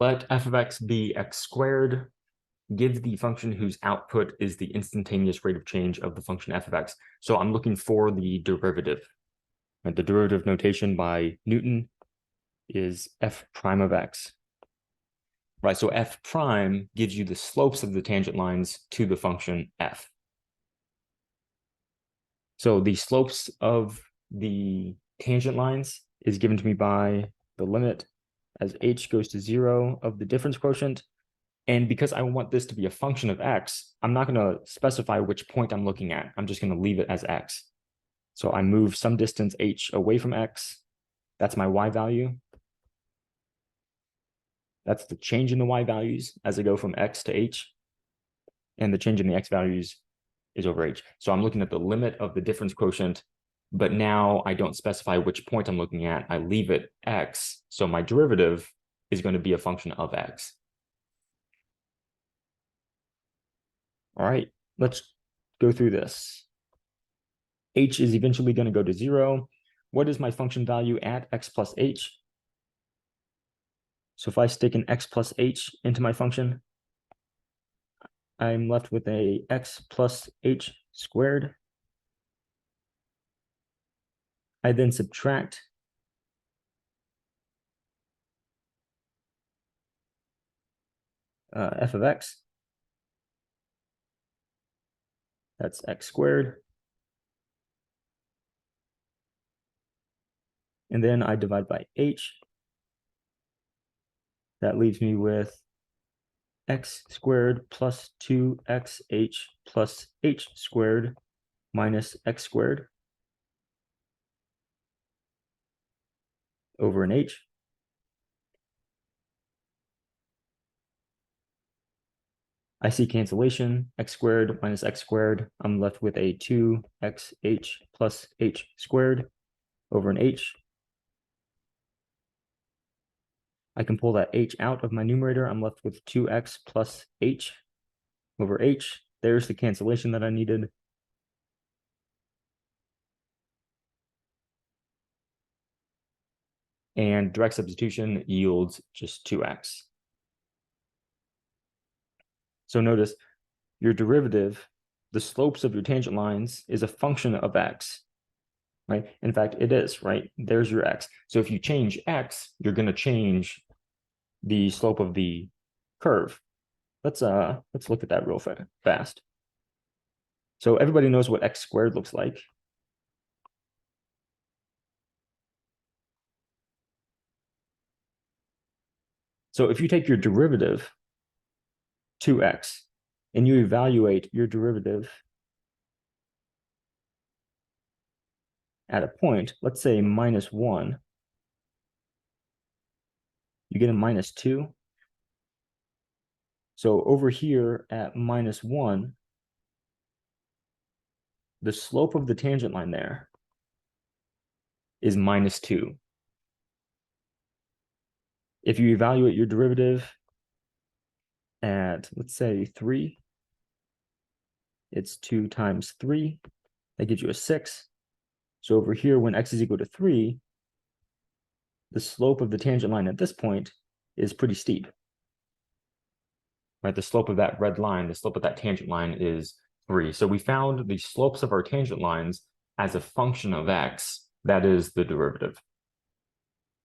let f of x be x squared, give the function whose output is the instantaneous rate of change of the function f of x. So I'm looking for the derivative. And the derivative notation by Newton is f prime of x. Right, so f prime gives you the slopes of the tangent lines to the function f. So the slopes of the tangent lines is given to me by the limit as h goes to 0 of the difference quotient. And because I want this to be a function of x, I'm not going to specify which point I'm looking at. I'm just going to leave it as x. So I move some distance h away from x. That's my y value. That's the change in the y values as I go from x to h. And the change in the x values is over h. So I'm looking at the limit of the difference quotient, but now I don't specify which point I'm looking at. I leave it x. So my derivative is going to be a function of x. All right, let's go through this. H is eventually going to go to 0. What is my function value at x plus h? So if I stick an x plus h into my function, I'm left with a x plus h squared. I then subtract f of x. That's x squared. And then I divide by h. That leaves me with x squared plus 2xh plus h squared minus x squared over an h. I see cancellation, x squared minus x squared. I'm left with a 2xh plus h squared over an h. I can pull that h out of my numerator. I'm left with 2x plus h over h. There's the cancellation that I needed. And direct substitution yields just 2x. So notice your derivative, the slopes of your tangent lines, is a function of x, right? In fact, it is, right? There's your x. So if you change x, you're going to change the slope of the curve. Let's look at that real fast. So everybody knows what x squared looks like. So if you take your derivative, 2x, and you evaluate your derivative at a point, let's say -1, you get a -2. So over here at -1, the slope of the tangent line there is -2. If you evaluate your derivative at, let's say, 3, it's 2 times 3. That gives you a 6. So over here, when x is equal to 3, the slope of the tangent line at this point is pretty steep. Right, the slope of that red line, the slope of that tangent line is 3. So we found the slopes of our tangent lines as a function of x. That is the derivative.